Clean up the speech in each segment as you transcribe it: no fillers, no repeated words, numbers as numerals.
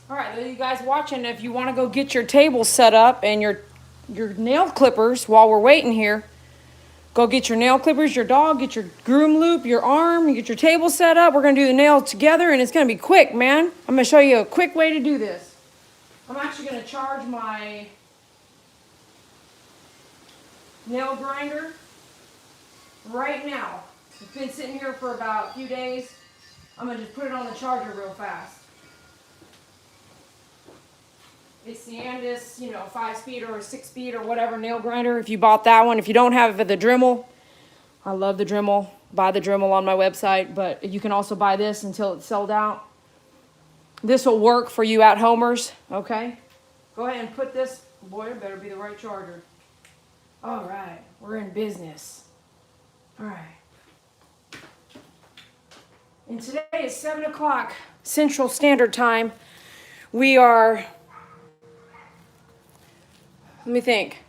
All right, you guys watching, if you want to go get your table set up and your nail clippers while we're waiting here, go get your nail clippers, your dog, get your groom loop, your arm, get your table set up. We're going to do the nail together, and it's going to be quick, man. I'm going to show you a quick way to do this. I'm actually going to charge my nail grinder right now. It's been sitting here for about a few days. I'm going to just put it on the charger real fast. It's the Andis, 5-speed or 6-speed or whatever nail grinder. If you bought that one, if you don't have the Dremel, I love the Dremel. Buy the Dremel on my website, but you can also buy this until it's sold out. This will work for you at-homers, okay? Go ahead and put this, boy, it better be the right charger. All right, we're in business. All right. And today is 7 o'clock Central Standard Time. We are, let me think,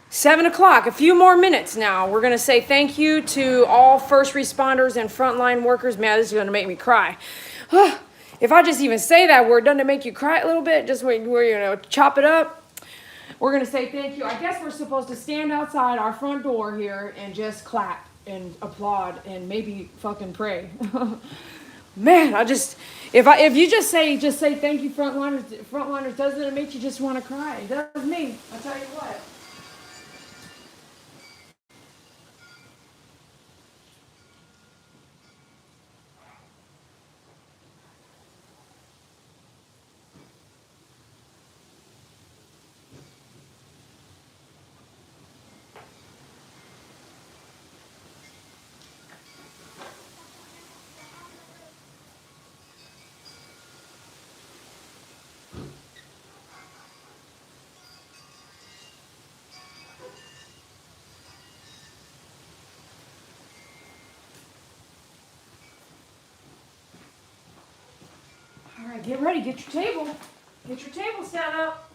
7 o'clock, a few more minutes now. We're going to say thank you to all first responders and frontline workers. Man, this is going to make me cry. If I just even say that word, doesn't it make you cry a little bit? Just where chop it up. We're going to say thank you. I guess we're supposed to stand outside our front door here and just clap and applaud and maybe fucking pray. Man, if you just say thank you, frontliners, doesn't it make you just want to cry? It does me. I'll tell you what. All right, get ready. Get your table. Get your table set up.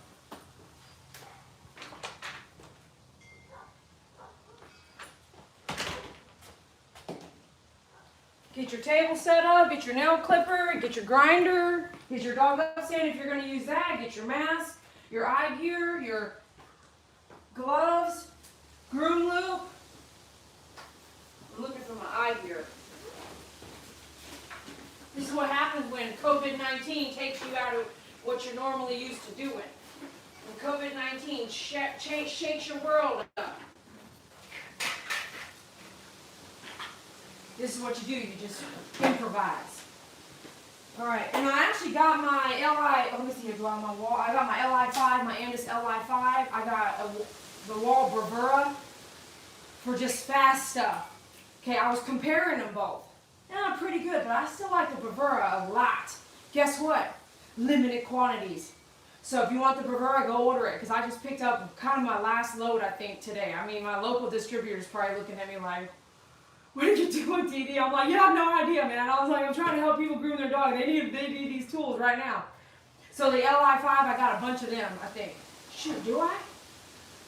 Get your table set up. Get your nail clipper. Get your grinder. Get your dog stand if you're going to use that. Get your mask, your eye gear, your gloves, groom loop. I'm looking for my eye gear. This is what happens when COVID-19 takes you out of what you're normally used to doing. When COVID-19 shakes your world up. This is what you do. You just improvise. All right. And I actually got my let me see here. Do I have my wall? I got my Li5, my Andis Li5. I got the wall Bravura for just fast stuff. Okay, I was comparing them both. Yeah, pretty good, but I still like the Bravura a lot. Guess what? Limited quantities. So if you want the Bravura, go order it, because I just picked up kind of my last load, I think, today. I mean, my local distributor is probably looking at me like, what are you doing, TD? I'm like, you have no idea, man. I was like, I'm trying to help people groom their dog. They need these tools right now. So the Li5, I got a bunch of them, I think. Shoot, do I?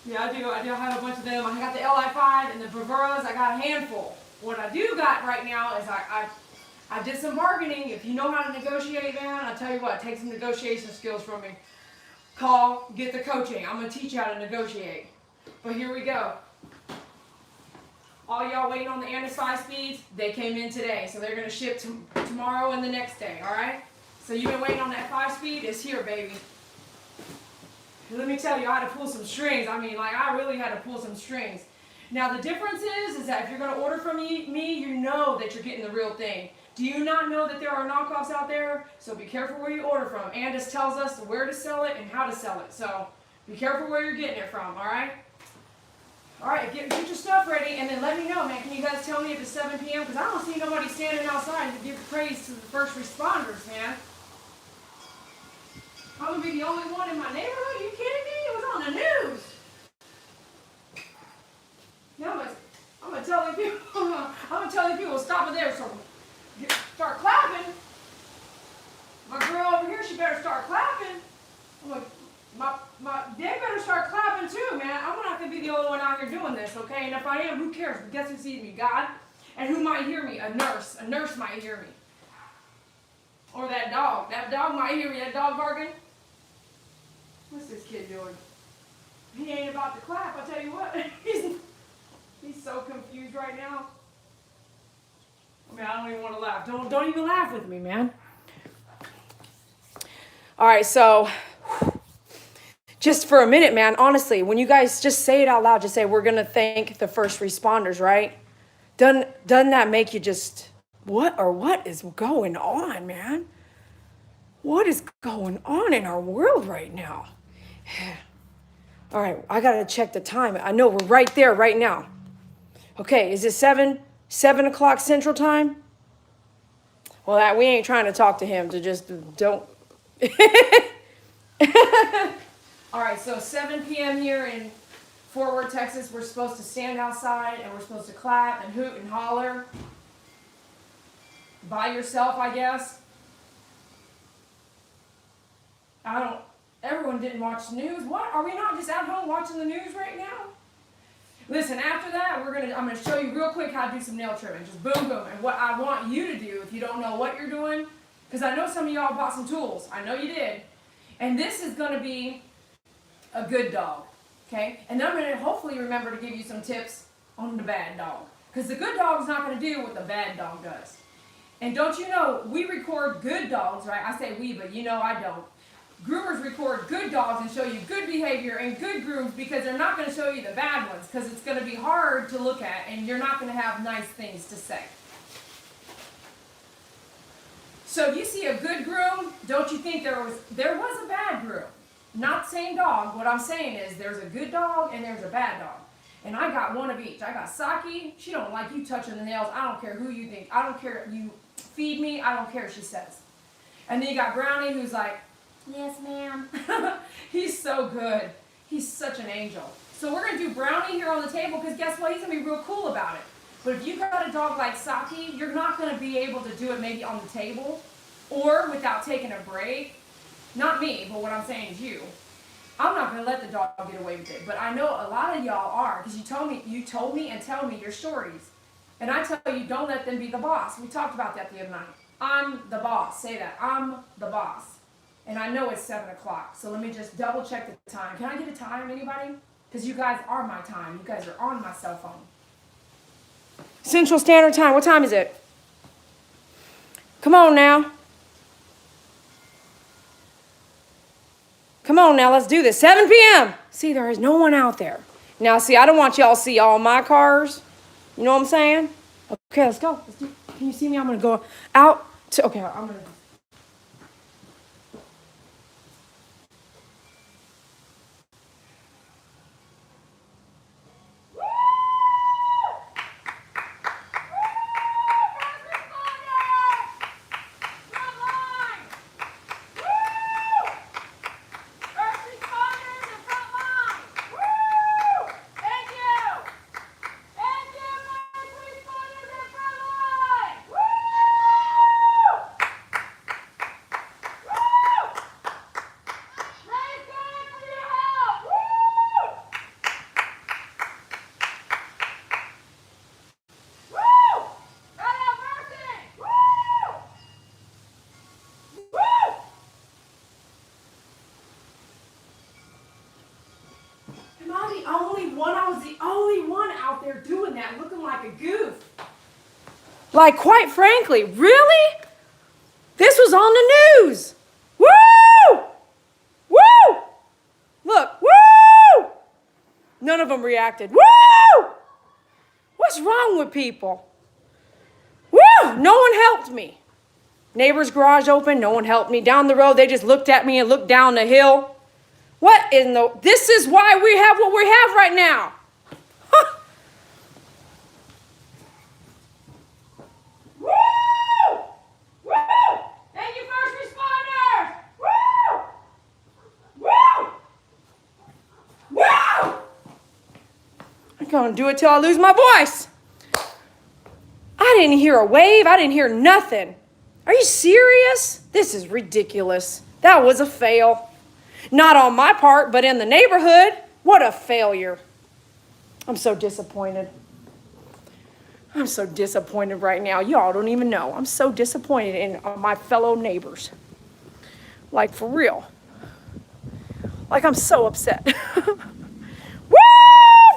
Yeah, I do. I have a bunch of them. I got the Li5 and the Bravuras. I got a handful. What I do got right now is I did some bargaining. If you know how to negotiate, man, I'll tell you what, take some negotiation skills from me. Call, get the coaching. I'm going to teach you how to negotiate. But here we go. All y'all waiting on the Andis 5-speeds, they came in today. So they're going to ship tomorrow and the next day, all right? So you've been waiting on that 5-speed? It's here, baby. Let me tell you, I had to pull some strings. I mean, like, I really had to pull some strings. Now, the difference is that if you're going to order from me, you know that you're getting the real thing. Do you not know that there are knockoffs out there? So be careful where you order from. Andis tells us where to sell it and how to sell it. So be careful where you're getting it from, all right? All right, get your stuff ready, and then let me know, man. Can you guys tell me if it's 7 p.m.? Because I don't see nobody standing outside to give praise to the first responders, man. I'm going to be the only one in my neighborhood? Are you kidding me? It was on the news. Now I'm gonna tell you people stop it there. So start clapping. My girl over here, she better start clapping. I'm like, they better start clapping too, man. I'm not gonna be the only one out here doing this, okay? And if I am, who cares? But guess who sees me? God. And who might hear me? A nurse. A nurse might hear me. Or that dog. That dog might hear me. That dog barking. What's this kid doing? He ain't about to clap, I tell you what. He's so confused right now. I mean, I don't even want to laugh. Don't even laugh with me, man. All right, so just for a minute, man, honestly, when you guys just say it out loud, just say, we're going to thank the first responders, right? Doesn't that make you just, what is going on, man? What is going on in our world right now? All right, I got to check the time. I know we're right there right now. Okay, is it 7 o'clock Central Time? Well, we ain't trying to talk to him, to just don't. All right, so 7 p.m. here in Fort Worth, Texas. We're supposed to stand outside and we're supposed to clap and hoot and holler. By yourself, I guess. Everyone didn't watch the news. What? Are we not just at home watching the news right now? Listen, after that, I'm gonna show you real quick how to do some nail trimming. Just boom, boom. And what I want you to do, if you don't know what you're doing, because I know some of y'all bought some tools. I know you did. And this is gonna be a good dog, okay? And I'm gonna hopefully remember to give you some tips on the bad dog. Because the good dog is not gonna do what the bad dog does. And don't you know, we record good dogs, right? I say we, but you know I don't. Groomers record good dogs and show you good behavior and good grooms because they're not going to show you the bad ones because it's going to be hard to look at and you're not going to have nice things to say. So if you see a good groom, don't you think there was a bad groom? Not saying dog. What I'm saying is there's a good dog and there's a bad dog. And I got one of each. I got Saki. She don't like you touching the nails. I don't care who you think. I don't care. You feed me. I don't care, she says. And then you got Brownie, who's like, yes, ma'am. He's so good. He's such an angel. So we're going to do Brownie here on the table because guess what? He's going to be real cool about it. But if you got a dog like Saki, you're not going to be able to do it maybe on the table or without taking a break. Not me, but what I'm saying is you. I'm not going to let the dog get away with it. But I know a lot of y'all are because you told me and tell me your stories. And I tell you, don't let them be the boss. We talked about that the other night. I'm the boss. Say that. I'm the boss. And I know it's 7 o'clock, so let me just double check the time. Can I get a time, anybody? Because you guys are my time. You guys are on my cell phone. Central Standard Time. What time is it? Come on now. Come on now, let's do this. 7 p.m. See, there is no one out there. Now, see, I don't want y'all to see all my cars. You know what I'm saying? Okay, let's go. Can you see me? I'm going to go out to, okay, I'm going to. I was the only one out there doing that, looking like a goof. Like, quite frankly, really? This was on the news. Woo! Woo! Look, woo! None of them reacted. Woo! What's wrong with people? Woo! No one helped me. Neighbor's garage open, no one helped me. Down the road, they just looked at me and looked down the hill. What in the... This is why we have what we have right now. Huh. Woo! Woo! Thank you, first responders! Woo! Woo! Woo! I'm going to do it till I lose my voice. I didn't hear a wave. I didn't hear nothing. Are you serious? This is ridiculous. That was a fail. Not on my part, but in the neighborhood. What a failure. I'm so disappointed. I'm so disappointed right now. Y'all don't even know. I'm so disappointed in my fellow neighbors. Like, for real. Like, I'm so upset. Woo!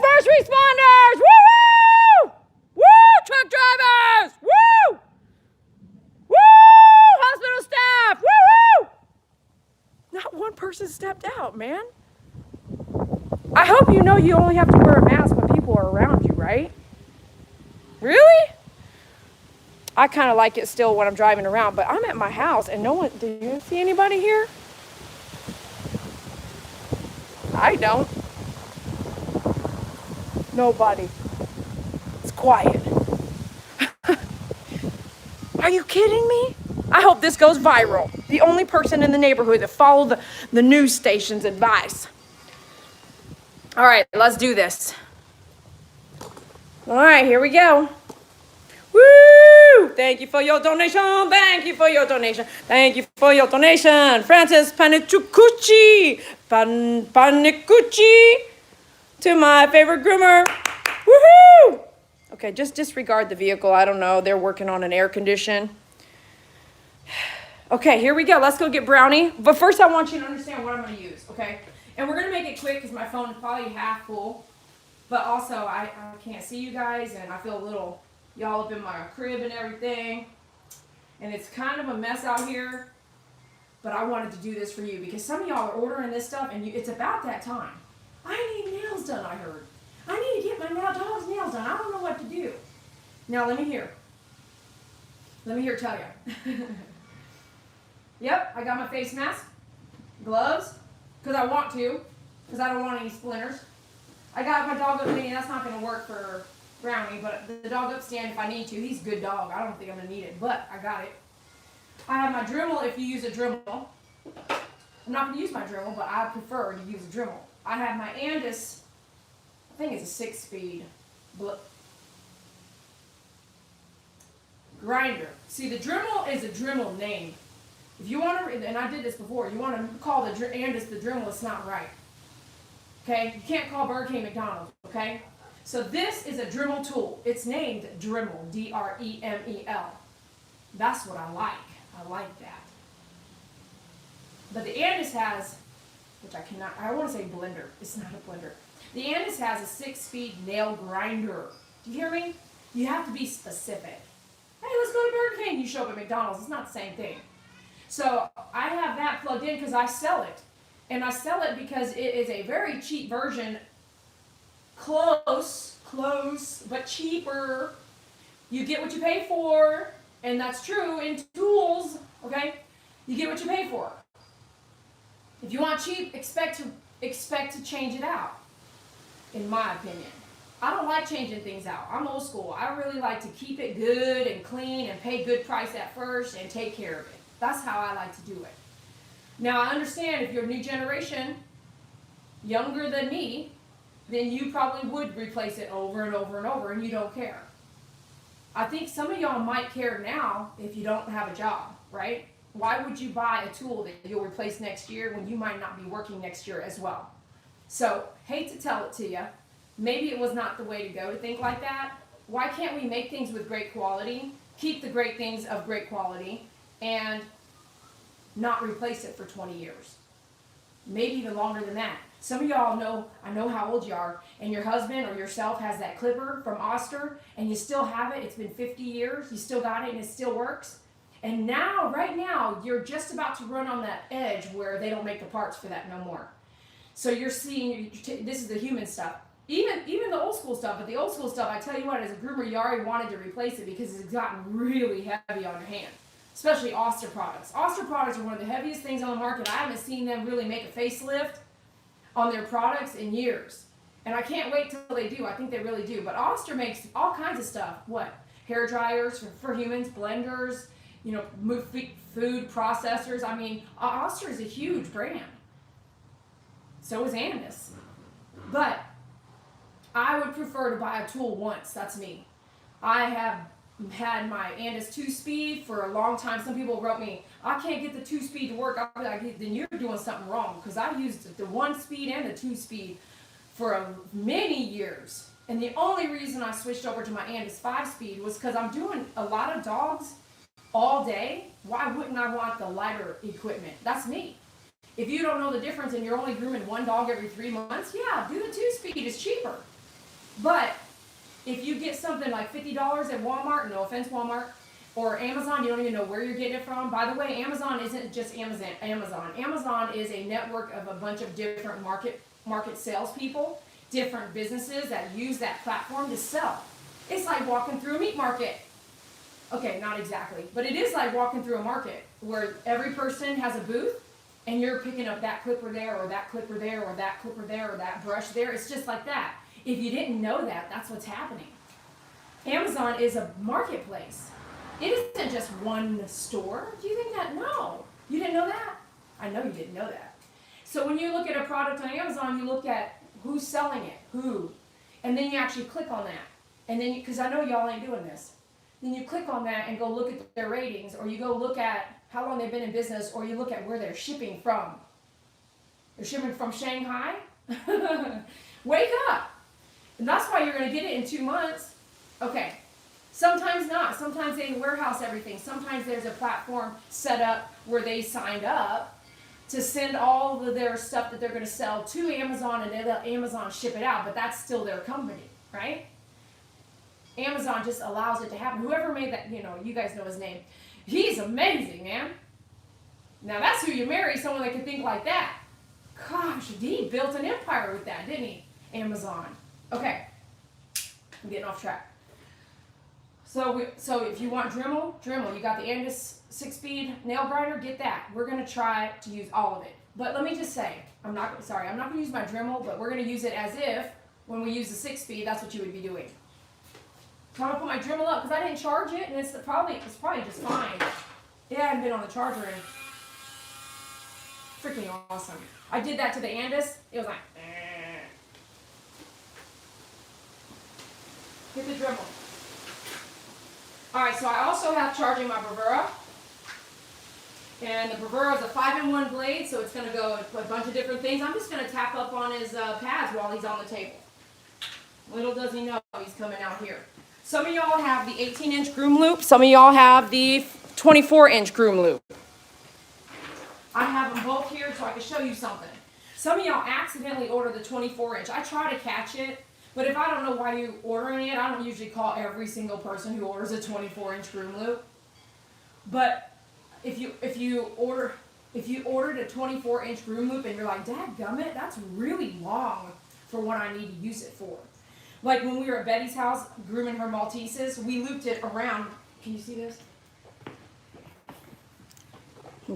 First responders! Woo! Woo! Truck drivers! Woo! Woo! Hospital staff! Woo! Not one person stepped out, man. I hope you know you only have to wear a mask when people are around you, right? Really? I kind of like it still when I'm driving around, but I'm at my house and no one, do you see anybody here? I don't. Nobody. It's quiet. Are you kidding me? I hope this goes viral. The only person in the neighborhood that followed the news station's advice. All right, let's do this. All right, here we go. Woo! Thank you for your donation. Thank you for your donation. Thank you for your donation. Francis Panicucci. Panicucci to my favorite groomer. Woohoo! Okay, just disregard the vehicle. I don't know. They're working on an air condition. Okay, here we go. Let's go get Brownie. But first I want you to understand what I'm going to use, okay? And we're going to make it quick because my phone is probably half full. But also, I can't see you guys, and I feel a little, y'all up in my crib and everything. And it's kind of a mess out here. But I wanted to do this for you because some of y'all are ordering this stuff, and it's about that time. I need nails done, I heard. I need to get my dog's nails done. I don't know what to do. Now, let me hear. Let me hear tell you. Yep, I got my face mask, gloves, because I want to, because I don't want any splinters. I got my dog up stand. That's not going to work for Brownie, but the dog up stand if I need to. He's a good dog. I don't think I'm going to need it, but I got it. I have my Dremel if you use a Dremel. I'm not going to use my Dremel, but I prefer to use a Dremel. I have my Andis, I think it's a 6-speed grinder. See, the Dremel is a Dremel name. If you want to, and I did this before, you want to call the Andis the Dremel, it's not right. Okay? You can't call Burger King McDonald's, okay? So this is a Dremel tool. It's named Dremel, D-R-E-M-E-L. That's what I like. I like that. But the Andis has, which I want to say blender. It's not a blender. The Andis has a 6-speed nail grinder. Do you hear me? You have to be specific. Hey, let's go to Burger King. You show up at McDonald's. It's not the same thing. So I have that plugged in because I sell it. And I sell it because it is a very cheap version. Close, but cheaper. You get what you pay for. And that's true in tools, okay? You get what you pay for. If you want cheap, expect to change it out, in my opinion. I don't like changing things out. I'm old school. I really like to keep it good and clean and pay good price at first and take care of it. That's how I like to do it. Now, I understand if you're a new generation, younger than me, then you probably would replace it over and over and over and you don't care. I think some of y'all might care now if you don't have a job, right? Why would you buy a tool that you'll replace next year when you might not be working next year as well? So, hate to tell it to you. Maybe it was not the way to go to think like that. Why can't we make things with great quality, keep the great things of great quality, and not replace it for 20 years? Maybe even longer than that. Some of y'all know, I know how old you are, and your husband or yourself has that clipper from Oster, and you still have it. It's been 50 years. You still got it, and it still works. And now, right now, you're just about to run on that edge where they don't make the parts for that no more. So you're seeing, this is the human stuff. Even the old school stuff, but the old school stuff, I tell you what, as a groomer, you already wanted to replace it because it's gotten really heavy on your hand. Especially Oster products. Oster products are one of the heaviest things on the market. I haven't seen them really make a facelift on their products in years. And I can't wait till they do. I think they really do. But Oster makes all kinds of stuff. What? Hair dryers for humans, blenders, food processors. I mean, Oster is a huge brand. So is Andis. But I would prefer to buy a tool once. That's me. I have had my Andis 2-speed for a long time. Some people wrote me, I can't get the 2-speed to work. I'll be like, then you're doing something wrong because I used the 1-speed and the 2-speed for many years. And the only reason I switched over to my Andis 5-speed was because I'm doing a lot of dogs all day. Why wouldn't I want the lighter equipment? That's me. If you don't know the difference and you're only grooming one dog every 3 months, yeah, do the 2-speed. It's cheaper. But if you get something like $50 at Walmart, no offense Walmart, or Amazon, you don't even know where you're getting it from. By the way, Amazon isn't just Amazon. Amazon is a network of a bunch of different market salespeople, different businesses that use that platform to sell. It's like walking through a meat market. Okay, not exactly, but it is like walking through a market where every person has a booth and you're picking up that clipper there or that clipper there or that clipper there or that brush there. It's just like that. If you didn't know that, that's what's happening. Amazon is a marketplace. It isn't just one store. Do you think that? No. You didn't know that? I know you didn't know that. So when you look at a product on Amazon, you look at who's selling it, who, and then you actually click on that. And then, because I know y'all ain't doing this, then you click on that and go look at their ratings, or you go look at how long they've been in business, or you look at where they're shipping from. They're shipping from Shanghai? Wake up! And that's why you're going to get it in 2 months. Okay. Sometimes not. Sometimes they warehouse everything. Sometimes there's a platform set up where they signed up to send all of their stuff that they're going to sell to Amazon, and then let Amazon ship it out, but that's still their company, right? Amazon just allows it to happen. Whoever made that, you guys know his name. He's amazing, man. Now that's who you marry, someone that can think like that. Gosh, he built an empire with that, didn't he? Amazon. Okay, I'm getting off track. So if you want Dremel, you got the Andis 6-speed nail grinder, get that. We're going to try to use all of it. But let me just say, I'm not going to use my Dremel, but we're going to use it as if when we use the 6-speed, that's what you would be doing. So I'm going to put my Dremel up because I didn't charge it, and it's probably just fine. It hadn't been on the charger in freaking awesome. I did that to the Andis. It was like, Hit the Dremel. Alright, so I also have charging my Bravura. And the Bravura is a 5-in-1 blade, so it's going to go a bunch of different things. I'm just going to tap up on his pads while he's on the table. Little does he know he's coming out here. Some of y'all have the 18-inch groom loop. Some of y'all have the 24-inch groom loop. I have them both here so I can show you something. Some of y'all accidentally order the 24-inch. I try to catch it, but if I don't know why you're ordering it, I don't usually call every single person who orders a 24-inch groom loop. But if you ordered a 24-inch groom loop and you're like, dadgummit, that's really long for what I need to use it for. Like when we were at Betty's house grooming her Malteses, we looped it around. Can you see this?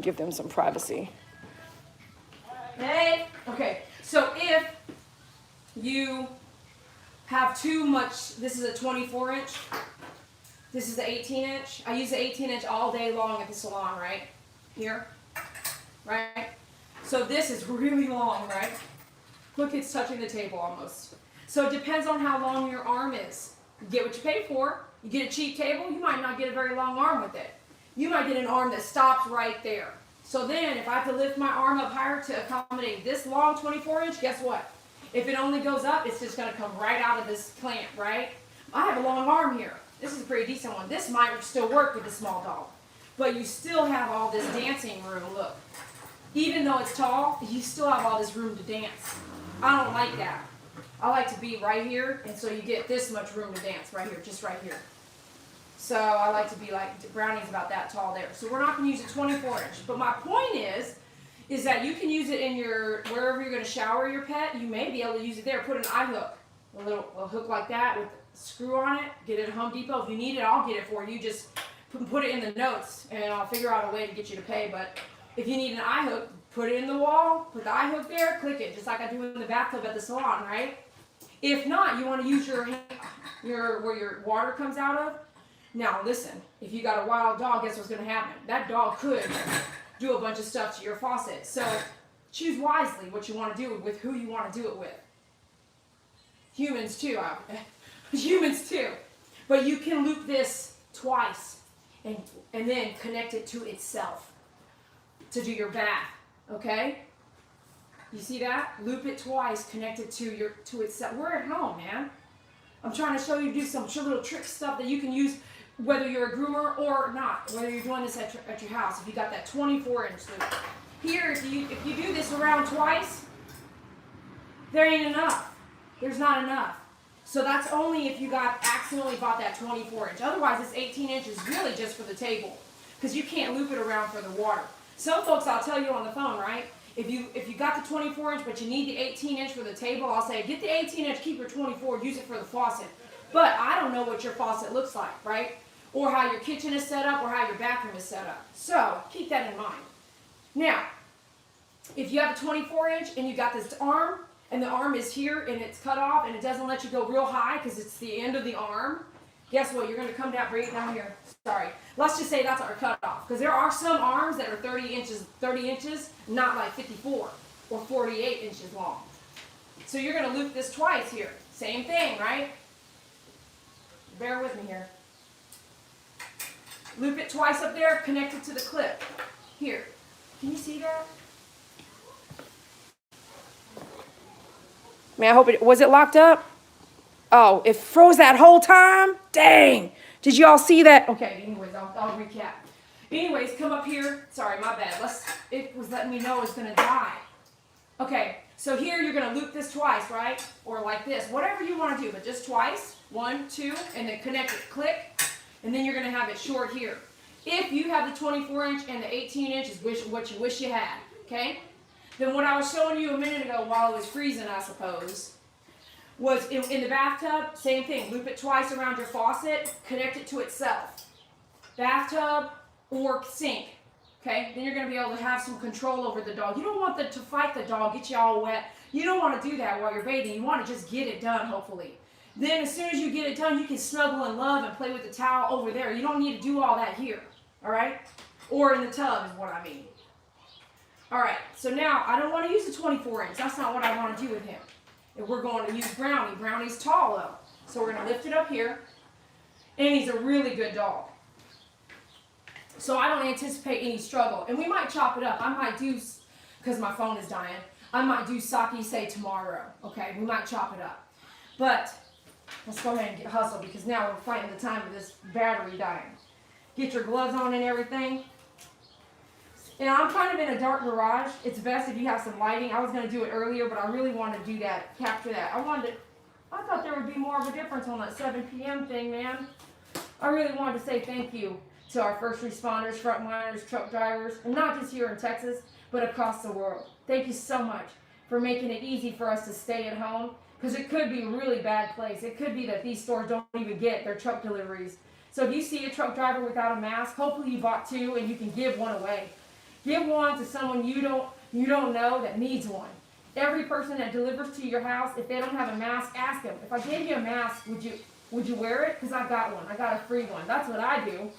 Give them some privacy. Hey! Okay, so if you have too much, this is a 24-inch, this is the 18-inch. I use the 18-inch all day long at the salon, right? Here, right? So this is really long, right? Look, it's touching the table almost. So it depends on how long your arm is. You get what you pay for. You get a cheap table, you might not get a very long arm with it. You might get an arm that stops right there. So then, if I have to lift my arm up higher to accommodate this long 24-inch, guess what? If it only goes up, it's just going to come right out of this clamp, right? I have a long arm here. This is a pretty decent one. This might still work with a small dog. But you still have all this dancing room, look. Even though it's tall, you still have all this room to dance. I don't like that. I like to be right here, and so you get this much room to dance right here, just right here. So I like to be like, Brownie's about that tall there. So we're not going to use a 24-inch. But my point is that you can use it in wherever you're going to shower your pet, you may be able to use it there. Put an eye hook, a hook like that with a screw on it. Get it at Home Depot. If you need it, I'll get it for you. Just put it in the notes, and I'll figure out a way to get you to pay. But if you need an eye hook, put it in the wall, put the eye hook there, click it, just like I do in the bathtub at the salon, right? If not, you want to use where your water comes out of. Now listen, if you got a wild dog, guess what's going to happen? That dog could do a bunch of stuff to your faucet. So choose wisely what you want to do with who you want to do it with. Humans too. Humans too. But you can loop this twice and then connect it to itself to do your bath. Okay? You see that? Loop it twice, connect it to itself. We're at home, man. I'm trying to show you do some little trick stuff that you can use whether you're a groomer or not, whether you're doing this at your house. If you got that 24-inch loop. Here, if you do this around twice, there ain't enough. There's not enough. So that's only if you accidentally bought that 24-inch. Otherwise, this 18 inch is really just for the table because you can't loop it around for the water. Some folks, I'll tell you on the phone, right? If you got the 24-inch but you need the 18-inch for the table, I'll say, get the 18-inch, keep your 24, use it for the faucet. But I don't know what your faucet looks like, right? Or how your kitchen is set up or how your bathroom is set up. So keep that in mind. Now, if you have a 24-inch and you got this arm, and the arm is here and it's cut off and it doesn't let you go real high because it's the end of the arm, guess what? You're going to come down, bring it down here. Sorry. Let's just say that's our cutoff. Because there are some arms that are 30 inches, not like 54 or 48 inches long. So you're going to loop this twice here. Same thing, right? Bear with me here. Loop it twice up there, connect it to the clip. Here. Can you see that? Man, I hope was it locked up? Oh, it froze that whole time? Dang. Did you all see that? Okay, anyways, I'll recap. Anyways, come up here. Sorry, my bad. It was letting me know it's going to die. Okay, so here you're going to loop this twice, right? Or like this. Whatever you want to do, but just twice. 1, 2, and then connect it. Click. And then you're going to have it short here. If you have the 24-inch and the 18-inch is what you wish you had, okay? Then what I was showing you a minute ago while it was freezing, I suppose, was in the bathtub, same thing. Loop it twice around your faucet, connect it to itself. Bathtub or sink, okay? Then you're going to be able to have some control over the dog. You don't want to fight the dog, get you all wet. You don't want to do that while you're bathing. You want to just get it done, hopefully. Then as soon as you get it done, you can snuggle and love and play with the towel over there. You don't need to do all that here, all right? Or in the tub is what I mean. All right, so now I don't want to use the 24-inch. That's not what I want to do with him. And we're going to use Brownie. Brownie's tall, though. So we're going to lift it up here. And he's a really good dog. So I don't anticipate any struggle. And we might chop it up. I might do, because my phone is dying, I might do sake say tomorrow. Okay, we might chop it up. But let's go ahead and hustle because now we're fighting the time of this battery dying. Get your gloves on and everything. And I'm kind of in a dark garage. It's best if you have some lighting. I was going to do it earlier, but I really wanted to do that, capture that. I thought there would be more of a difference on that 7 p.m. thing, man. I really wanted to say thank you to our first responders, frontliners, truck drivers, and not just here in Texas, but across the world. Thank you so much for making it easy for us to stay at home, because it could be a really bad place. It could be that these stores don't even get their truck deliveries. So if you see a truck driver without a mask, hopefully you bought 2 and you can give one away. Give one to someone you don't know that needs one. Every person that delivers to your house, if they don't have a mask, ask them. If I gave you a mask, would you wear it? Because I got one. I got a free one. That's what I do.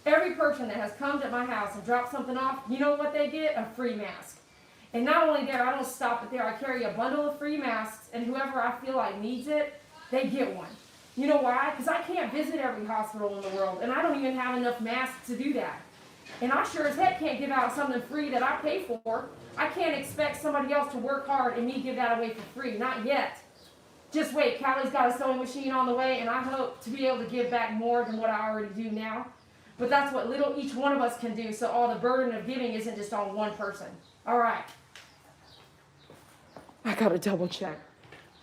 Every person that has come to my house and dropped something off, you know what they get? A free mask. And not only there, I don't stop it there. I carry a bundle of free masks, and whoever I feel like needs it, they get one. You know why? Because I can't visit every hospital in the world, and I don't even have enough masks to do that. And I sure as heck can't give out something free that I pay for. I can't expect somebody else to work hard and me give that away for free. Not yet. Just wait. Callie's got a sewing machine on the way, and I hope to be able to give back more than what I already do now. But that's what each one of us can do, so all the burden of giving isn't just on one person. All right. I got to double check.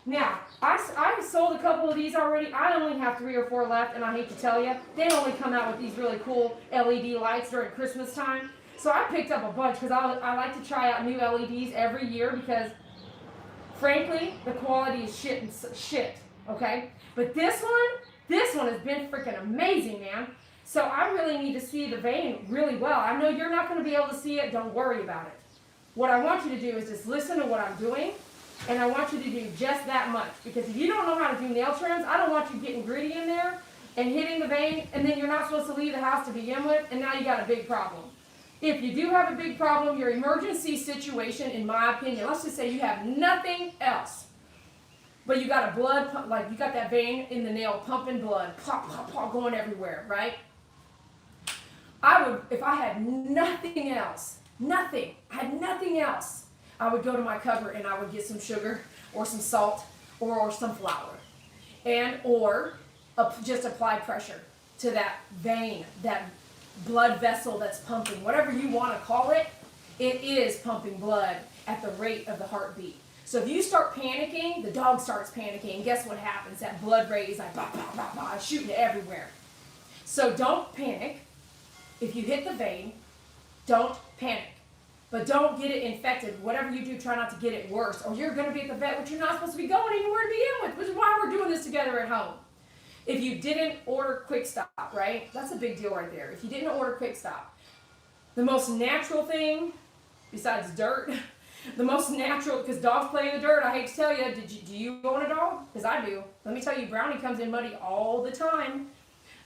Now, I sold a couple of these already. I only have 3 or 4 left, and I hate to tell you, they only come out with these really cool LED lights during Christmas time. So I picked up a bunch because I like to try out new LEDs every year because, frankly, the quality is shit, okay? But this one has been freaking amazing, man. So I really need to see the vein really well. I know you're not going to be able to see it. Don't worry about it. What I want you to do is just listen to what I'm doing. And I want you to do just that much. Because if you don't know how to do nail trims, I don't want you getting gritty in there and hitting the vein, and then you're not supposed to leave the house to begin with, and now you got a big problem. If you do have a big problem, your emergency situation, in my opinion, let's just say you have nothing else, but you got a blood, like you got that vein in the nail pumping blood, pop, pop, pop, going everywhere, right? I would, if I had nothing else, I I would go to my cupboard and I would get some sugar or some salt or some flour, and or just apply pressure to that vein, that blood vessel that's pumping, whatever you want to call it. It is pumping blood at the rate of the heartbeat. So if you start panicking, the dog starts panicking, and guess what happens? That blood rate is like bah, bah, bah, bah, shooting everywhere. So don't panic. If you hit the vein, don't panic. But don't get it infected. Whatever you do, try not to get it worse, or you're going to be at the vet, which you're not supposed to be going anywhere to begin with, which is why we're doing this together at home. If you didn't order Quick Stop, right? That's a big deal right there. If you didn't order Quick Stop, the most natural thing, besides dirt, the most natural, because dogs play in the dirt, I hate to tell you, do you own a dog? Because I do. Let me tell you, Brownie comes in muddy all the time.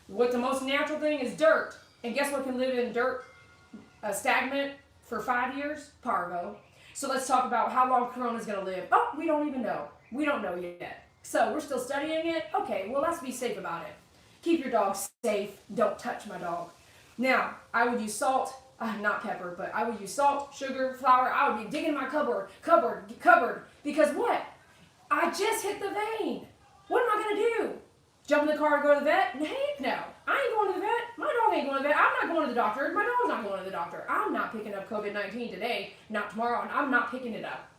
What the most natural thing is dirt. And guess what can live in dirt, stagnant for 5 years? Parvo. So let's talk about how long Corona's going to live. Oh, we don't even know. We don't know yet. So we're still studying it? Okay, well, let's be safe about it. Keep your dog safe. Don't touch my dog. Now, I would use salt, not pepper, but I would use salt, sugar, flour. I would be digging my cupboard, because what? I just hit the vein. What am I going to do? Jump in the car and go to the vet? Heck no. I ain't going to the vet. My dog ain't going to the vet. I'm not going to the doctor. My dog's not going to the doctor. I'm not picking up COVID-19 today, not tomorrow, and I'm not picking it up.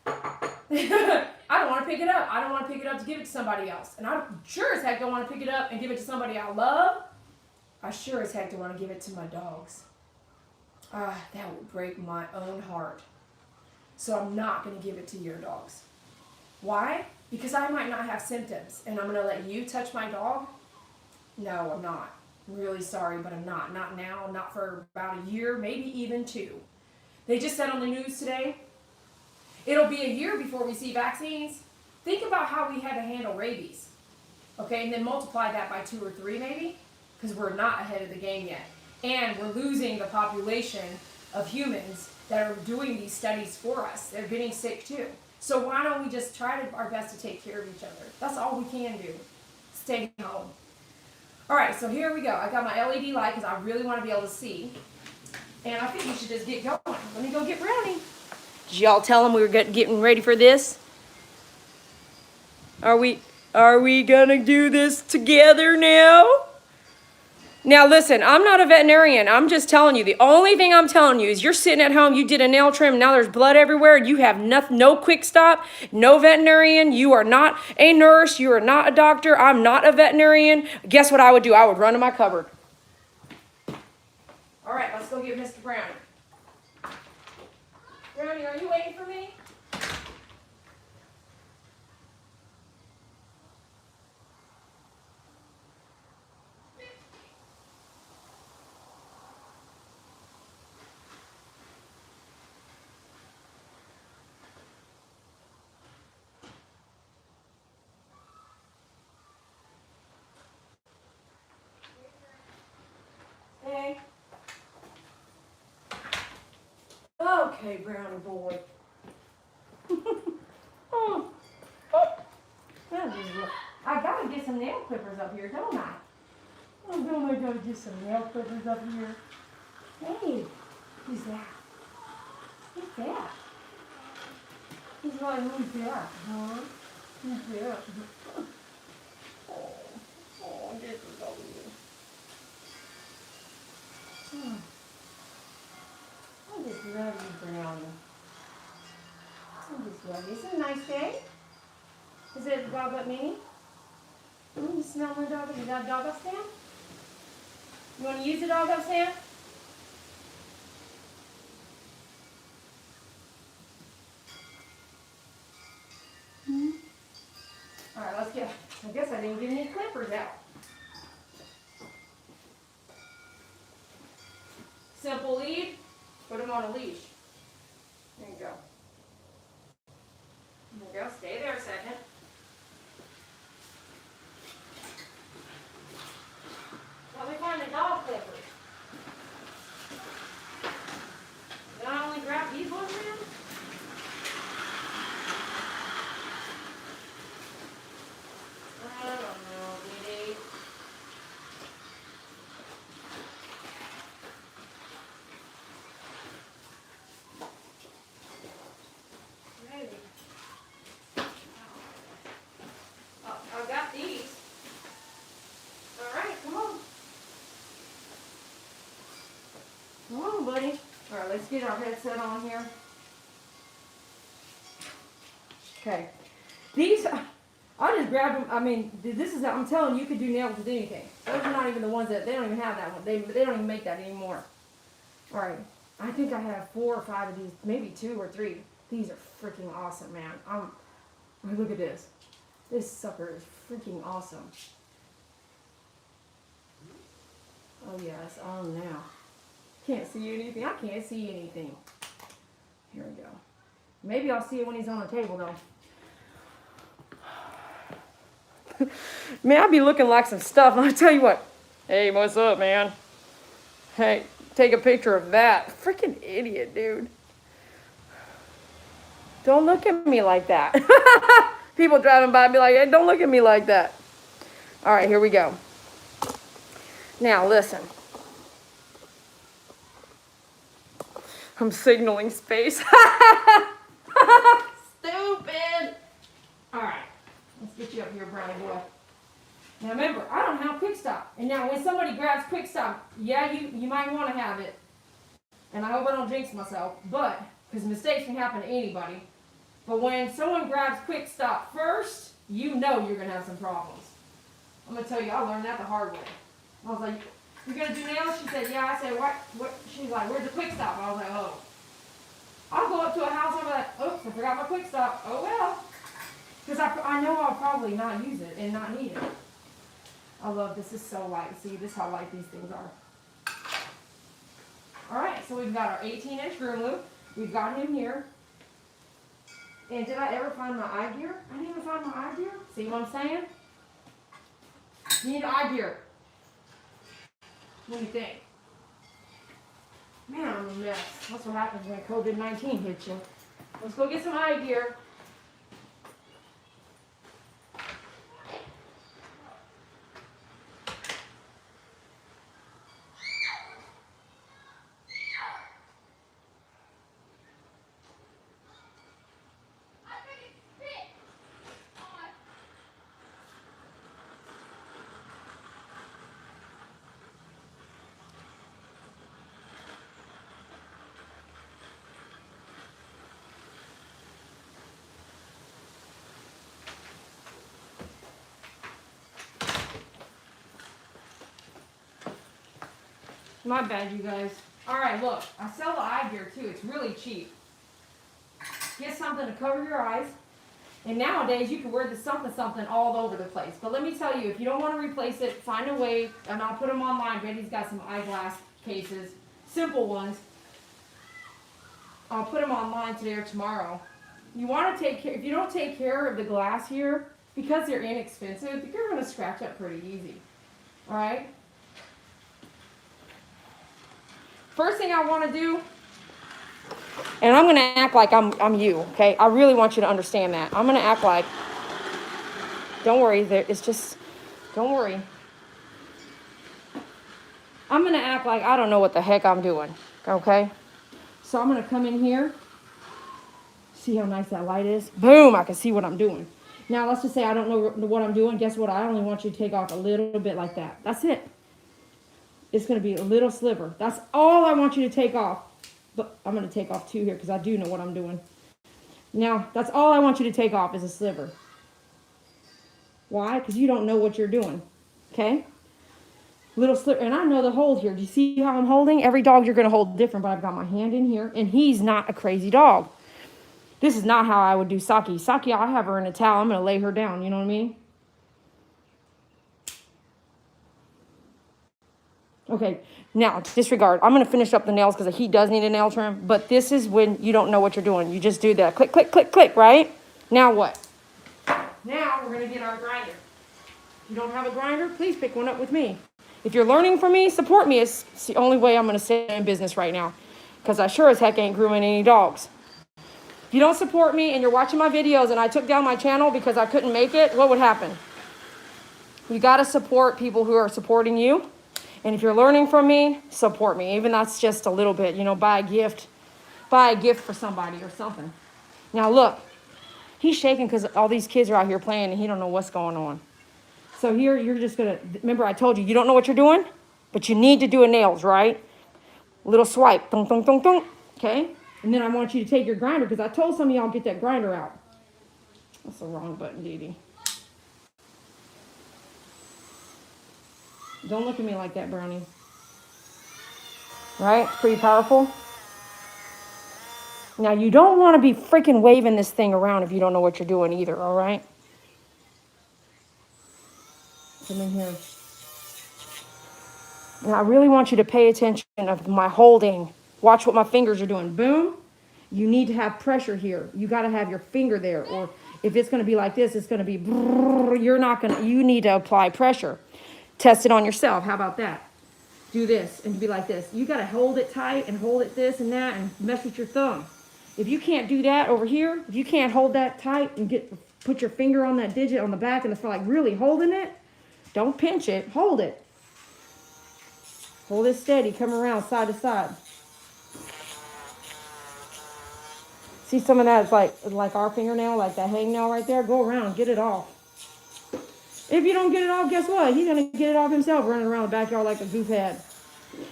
I don't want to pick it up. I don't want to pick it up to give it to somebody else. And I sure as heck don't want to pick it up and give it to somebody I love. I sure as heck don't want to give it to my dogs. That would break my own heart. So I'm not going to give it to your dogs. Why? Because I might not have symptoms, and I'm going to let you touch my dog? No, I'm not. I'm really sorry, but I'm not. Not now, not for about a year, maybe even 2. They just said on the news today, it'll be a year before we see vaccines. Think about how we had to handle rabies, okay, and then multiply that by 2 or 3 maybe, because we're not ahead of the game yet. And we're losing the population of humans that are doing these studies for us. They're getting sick too. So why don't we just try our best to take care of each other? That's all we can do. Stay home. All right, so here we go. I got my LED light because I really want to be able to see. And I think we should just get going. Let me go get Brownie. Did y'all tell him we were getting ready for this? Are we gonna do this together now? Now listen, I'm not a veterinarian. I'm just telling you. The only thing I'm telling you is you're sitting at home, you did a nail trim, now there's blood everywhere, you have no Quick Stop, no veterinarian, you are not a nurse, you are not a doctor, I'm not a veterinarian. Guess what I would do? I would run to my cupboard. All right, let's go get Mr. Brownie. Brownie, are you waiting for me? Hey. Okay, Brownie boy. Oh. I gotta get some nail clippers up here, don't I? Oh, don't I gotta get some nail clippers up here? Hey, who's that? Who's that? He's like, who's that? Huh? Who's that? Oh, this is over here. I just love you, Brownie. I just love you. Is it a nice day? Is it a dog up me? You smell my dog? You got a dog up stand? You want to use the dog up stand? Alright, let's get. I guess I didn't get any clippers out. Simple lead. Put him on a leash. There you go. There you go. Stay there a second. Let me find the dog clippers. Did I only grab these ones now? I don't know, Blvd. buddy. All right, let's get our headset on here. Okay. These, I just grabbed them. I mean, this is, I'm telling you, you could do nails with anything. Those are not even the ones that, they don't even have that one. They don't even make that anymore. All right. I think I have 4 or 5 of these, maybe 2 or 3. These are freaking awesome, man. Look at this. This sucker is freaking awesome. Oh, yeah, it's on now. Can't see anything. I can't see anything. Here we go. Maybe I'll see it when he's on the table, though. Man, I'll be looking like some stuff. I'll tell you what. Hey, what's up, man? Hey, take a picture of that. Freaking idiot, dude. Don't look at me like that. People driving by be like, hey, don't look at me like that. All right, here we go. Now, listen. I'm signaling space. Stupid. All right, let's get you up here, brownie boy. Now remember, I don't have quick stop. And now when somebody grabs quick stop, yeah, you might want to have it. And I hope I don't jinx myself, but, because mistakes can happen to anybody. But when someone grabs quick stop first, you know you're going to have some problems. I'm going to tell you, I learned that the hard way. I was like, you're going to do nails? She said, yeah. I said, what? She's like, where's the quick stop? I was like, oh. I'll go up to a house and be like, oops, I forgot my quick stop. Oh, well. Because I know I'll probably not use it and not need it. I love this. This is so light. See, this is how light these things are. All right, so we've got our 18-inch groom loop. We've got him here. And did I ever find my eye gear? I didn't even find my eye gear. See what I'm saying? You need eye gear. What do you think? Man, I'm a mess. That's what happens when COVID-19 hits you. Let's go get some eye gear. My bad, you guys. All right, look. I sell the eye gear, too. It's really cheap. Get something to cover your eyes. And nowadays, you can wear this something all over the place. But let me tell you, if you don't want to replace it, find a way. And I'll put them online. Betty's got some eyeglass cases. Simple ones. I'll put them online today or tomorrow. You want to take care. If you don't take care of the glass here, because they're inexpensive, you're going to scratch up pretty easy. All right? First thing I want to do, and I'm going to act like I'm you, okay? I really want you to understand that. I'm going to act like, don't worry, it's just, don't worry. I'm going to act like I don't know what the heck I'm doing, okay? So I'm going to come in here. See how nice that light is? Boom, I can see what I'm doing. Now, let's just say I don't know what I'm doing. Guess what? I only want you to take off a little bit like that. That's it. It's going to be a little sliver. That's all I want you to take off. But I'm going to take off 2 here because I do know what I'm doing. Now, that's all I want you to take off is a sliver. Why? Because you don't know what you're doing. Okay? Little sliver. And I know the hold here. Do you see how I'm holding? Every dog you're going to hold different, but I've got my hand in here. And he's not a crazy dog. This is not how I would do Saki. Saki, I have her in a towel. I'm going to lay her down. You know what I mean? Okay, now disregard. I'm going to finish up the nails because he does need a nail trim. But this is when you don't know what you're doing. You just do that. Click, click, click, click, right? Now what? Now we're going to get our grinder. If you don't have a grinder, please pick one up with me. If you're learning from me, support me. It's the only way I'm going to stay in business right now. Because I sure as heck ain't grooming any dogs. If you don't support me and you're watching my videos and I took down my channel because I couldn't make it, what would happen? You got to support people who are supporting you. And if you're learning from me, support me. Even that's just a little bit, you know, buy a gift for somebody or something. Now look, he's shaking because all these kids are out here playing and he don't know what's going on. So here you're just going to, remember I told you, you don't know what you're doing, but you need to do a nails, right? Little swipe. Thunk, thunk, thunk, thunk. Okay? And then I want you to take your grinder, because I told some of y'all get that grinder out. That's the wrong button, Dee Dee. Don't look at me like that, Brownie. Right? It's pretty powerful. Now, you don't want to be freaking waving this thing around if you don't know what you're doing either, all right? Come in here. Now, I really want you to pay attention of my holding. Watch what my fingers are doing. Boom. You need to have pressure here. You got to have your finger there. Or if it's going to be like this, it's going to be, you're not going to, you need to apply pressure. Test it on yourself. How about that? Do this and be like this. You got to hold it tight and hold it this and that and mess with your thumb. If you can't do that over here, if you can't hold that tight and put your finger on that digit on the back and it's like really holding it, don't pinch it, hold it. Hold it steady, come around side to side. See some of that, it's like our fingernail, like that hangnail right there. Go around, get it off. If you don't get it off, guess what? He's going to get it off himself running around the backyard like a goofhead.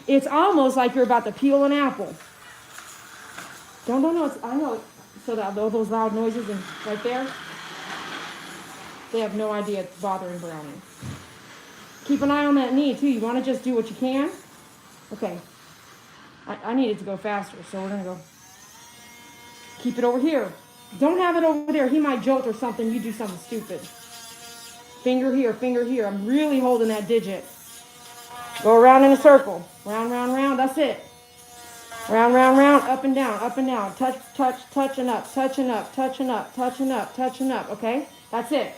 It's almost like you're about to peel an apple. Don't know. I know. So that all those loud noises and right there, they have no idea it's bothering Brownie. Keep an eye on that knee, too. You want to just do what you can? Okay. I need it to go faster, so we're going to go. Keep it over here. Don't have it over there. He might jolt or something. You do something stupid. Finger here, finger here. I'm really holding that digit. Go around in a circle. Round, round, round. That's it. Round, round, round. Up and down, up and down. Touch, touch, touching up, touching up, touching up, touching up, touching up. Okay? That's it.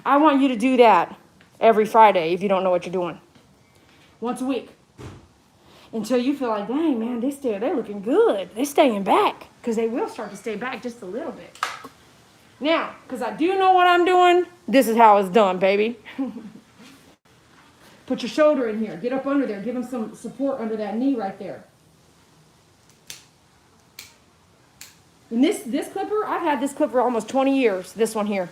I want you to do that every Friday if you don't know what you're doing. Once a week. Until you feel like, dang, man, they're looking good. They're staying back. Because they will start to stay back just a little bit. Now, because I do know what I'm doing, this is how it's done, baby. Put your shoulder in here. Get up under there. Give him some support under that knee right there. And this clipper, I've had this clipper almost 20 years, this one here.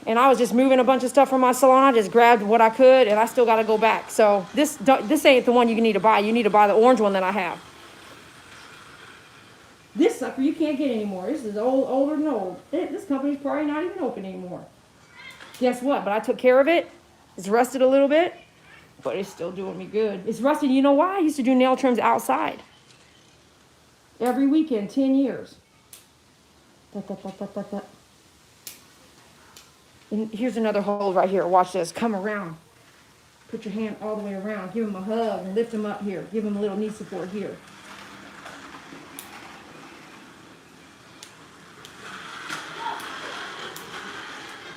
And I was just moving a bunch of stuff from my salon. I just grabbed what I could, and I still got to go back. So this ain't the one you need to buy. You need to buy the orange one that I have. This sucker you can't get anymore. This is older than old. This company's probably not even open anymore. Guess what? But I took care of it. It's rusted a little bit, but it's still doing me good. It's rusted. You know why? I used to do nail trims outside. Every weekend, 10 years. And here's another hold right here. Watch this. Come around. Put your hand all the way around. Give him a hug and lift him up here. Give him a little knee support here.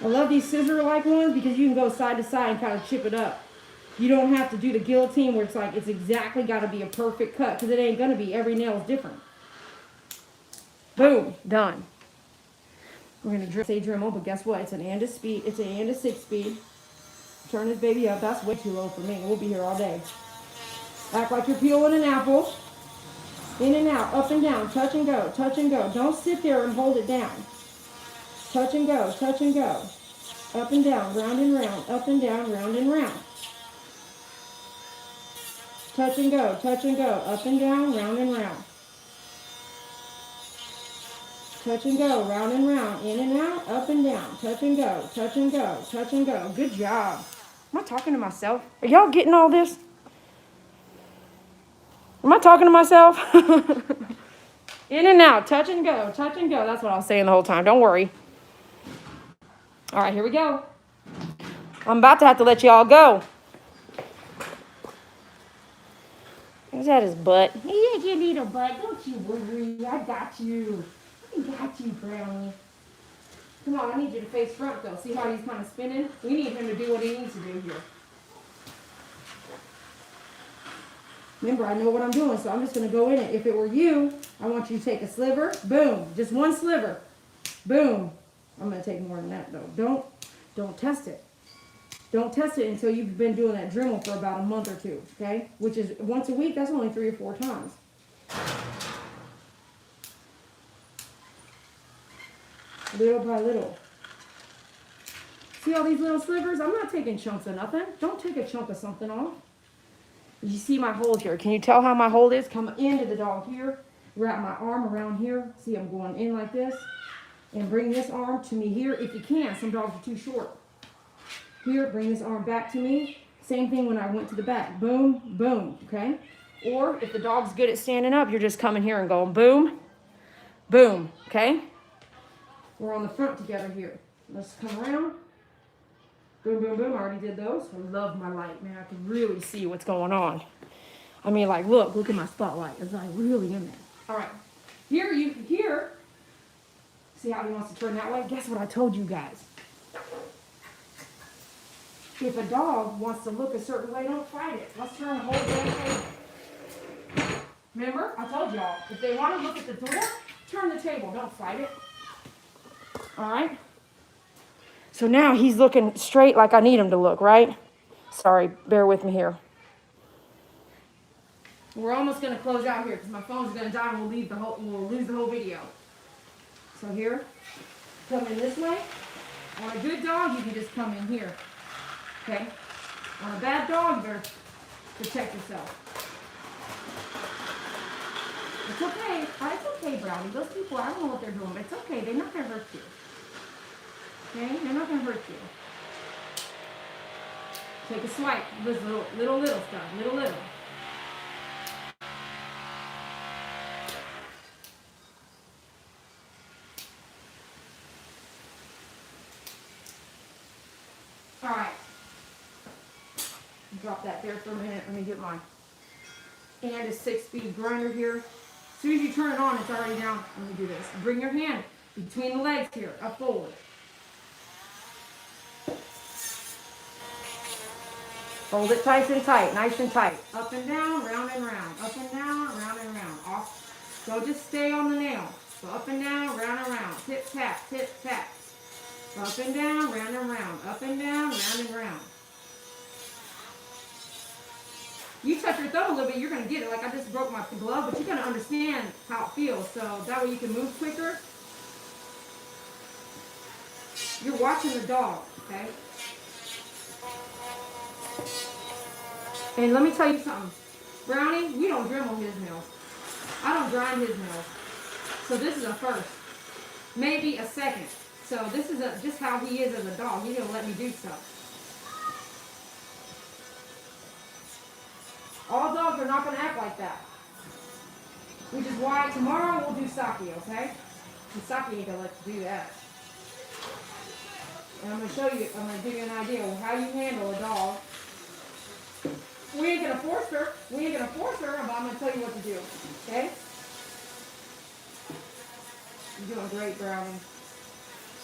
I love these scissor-like ones because you can go side to side and kind of chip it up. You don't have to do the guillotine where it's like it's exactly got to be a perfect cut because it ain't going to be. Every nail is different. Boom. Done. We're going to say Dremel, but guess what? It's an and a speed. It's an and a 6-speed. Turn this baby up. That's way too low for me. We'll be here all day. Act like you're peeling an apple. In and out, up and down, touch and go, touch and go. Don't sit there and hold it down. Touch and go, touch and go. Up and down, round and round, up and down, round and round. Touch and go, up and down, round and round. Touch and go, round and round, in and out, up and down. Touch and go, touch and go, touch and go. Good job. Am I talking to myself? Are y'all getting all this? Am I talking to myself? In and out, touch and go, touch and go. That's what I was saying the whole time. Don't worry. All right, here we go. I'm about to have to let you all go. Is that his butt? Yeah, you need a butt. Don't you worry. I got you. I got you, Brownie. Come on, I need you to face front, though. See how he's kind of spinning? We need him to do what he needs to do here. Remember, I know what I'm doing, so I'm just going to go in it. If it were you, I want you to take a sliver. Boom. Just one sliver. Boom. I'm going to take more than that, though. Don't test it. Don't test it until you've been doing that Dremel for about a month or two, okay? Which is once a week. That's only 3 or 4 times. Little by little. See all these little slivers? I'm not taking chunks of nothing. Don't take a chunk of something off. You see my hold here. Can you tell how my hold is? Come into the dog here. Wrap my arm around here. See, I'm going in like this. And bring this arm to me here if you can. Some dogs are too short. Here, bring this arm back to me. Same thing when I went to the back. Boom, boom, okay? Or if the dog's good at standing up, you're just coming here and going boom, boom, okay? We're on the front together here. Let's come around. Boom, boom, boom. I already did those. I love my light, man. I can really see what's going on. I mean, like, look at my spotlight. It's like really in there. All right. Here, see how he wants to turn that way? Guess what I told you guys? If a dog wants to look a certain way, don't fight it. Let's turn the whole damn table. Remember? I told y'all. If they want to look at the door, turn the table. Don't fight it. All right? So now he's looking straight like I need him to look, right? Sorry, bear with me here. We're almost going to close out here because my phone's going to die and we'll lose the whole video. So here, come in this way. On a good dog, you can just come in here. Okay? On a bad dog, you better protect yourself. It's okay. It's okay, Brownie. Those people, I don't know what they're doing, but it's okay. They're not going to hurt you. Okay? They're not going to hurt you. Take a swipe. This little stuff. Little. All right. Drop that there for a minute. Let me get my hand is 6-speed grinder here. As soon as you turn it on, it's already down. Let me do this. Bring your hand between the legs here, up forward. Hold it nice and tight. Up and down, round and round. Up and down, round and round. Off. So just stay on the nail. So up and down, round and round. Tip, tap. Up and down, round and round. Up and down, round and round. You touch your thumb a little bit, you're going to get it. Like I just broke my glove, but you're going to understand how it feels. So that way you can move quicker. You're watching the dog, okay? And let me tell you something. Brownie, we don't Dremel his nails. I don't grind his nails. So this is a first. Maybe a second. So this is just how he is as a dog. He's going to let me do stuff. All dogs are not going to act like that. Which is why tomorrow we'll do Saki, okay? And Saki ain't going to let you do that. And I'm going to show you, I'm going to give you an idea of how you handle a dog. We ain't going to force her, but I'm going to tell you what to do, okay? You're doing great, Brownie.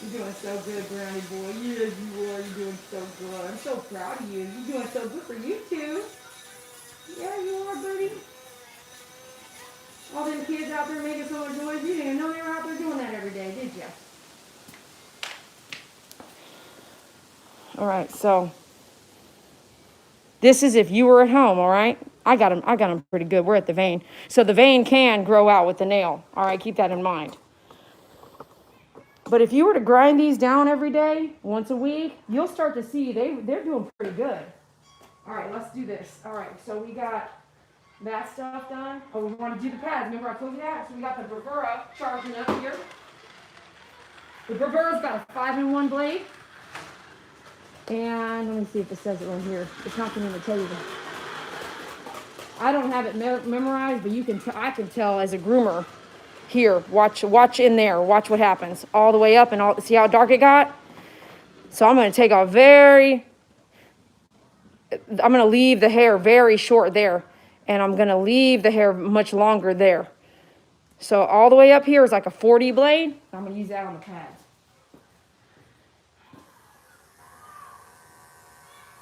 You're doing so good, Brownie boy. Yes, you are. You're doing so good. I'm so proud of you. You're doing so good for you, too. Yeah, you are, buddy. All them kids out there making so much noise, you didn't even know they were out there doing that every day, did you? All right, so this is if you were at home, all right? I got him pretty good. We're at the vein. So the vein can grow out with the nail. All right, keep that in mind. But if you were to grind these down every day, once a week, you'll start to see they're doing pretty good. All right, let's do this. All right, so we got that stuff done. Oh, we want to do the pads. Remember I told you that? So we got the Bravura charging up here. The Bravura's got a 5-in-1 blade. And let me see if it says it on here. It's not going to tell you that. I don't have it memorized, but I can tell as a groomer. Here, watch in there. Watch what happens. All the way up and all. See how dark it got? So I'm going to take off I'm going to leave the hair very short there. And I'm going to leave the hair much longer there. So all the way up here is like a 40 blade. I'm going to use that on the pads.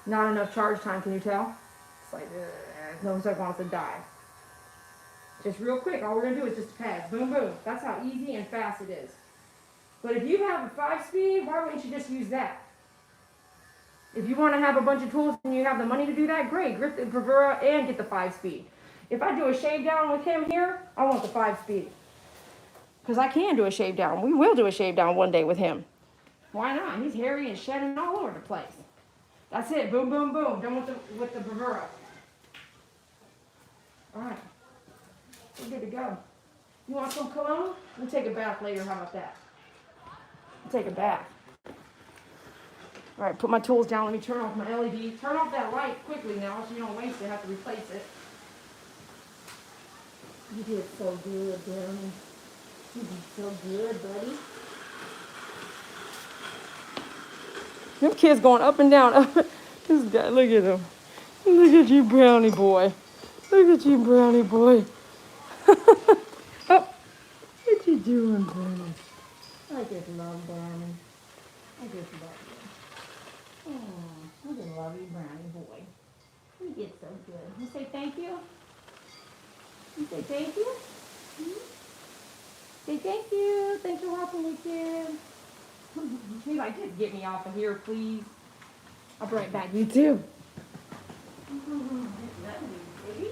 Not enough charge time, can you tell? It's like, it looks like it wants to die. Just real quick, all we're going to do is just pads. Boom, boom. That's how easy and fast it is. But if you have a 5-speed, why wouldn't you just use that? If you want to have a bunch of tools and you have the money to do that, great. Grip the Bravura and get the 5-speed. If I do a shave down with him here, I want the 5-speed. Because I can do a shave down. We will do a shave down one day with him. Why not? He's hairy and shedding all over the place. That's it. Boom, boom, boom. Done with the Bravura. All right. We're good to go. You want some cologne? We'll take a bath later. How about that? Take a bath. All right, put my tools down. Let me turn off my LED. Turn off that light quickly now so you don't waste it. Have to replace it. You did so good, Brownie. You did so good, buddy. Them kids going up and down. This guy, look at him. Look at you, Brownie boy. Look at you, Brownie boy. Oh, what you doing, Brownie? I just love Brownie. I just love you. Oh, I just love you, Brownie boy. You did so good. You say thank you? You say thank you? Hmm? Say thank you. Thanks for helping me, kid. He's like, just get me off of here, please. I'll bring it back. You too. Love you, baby.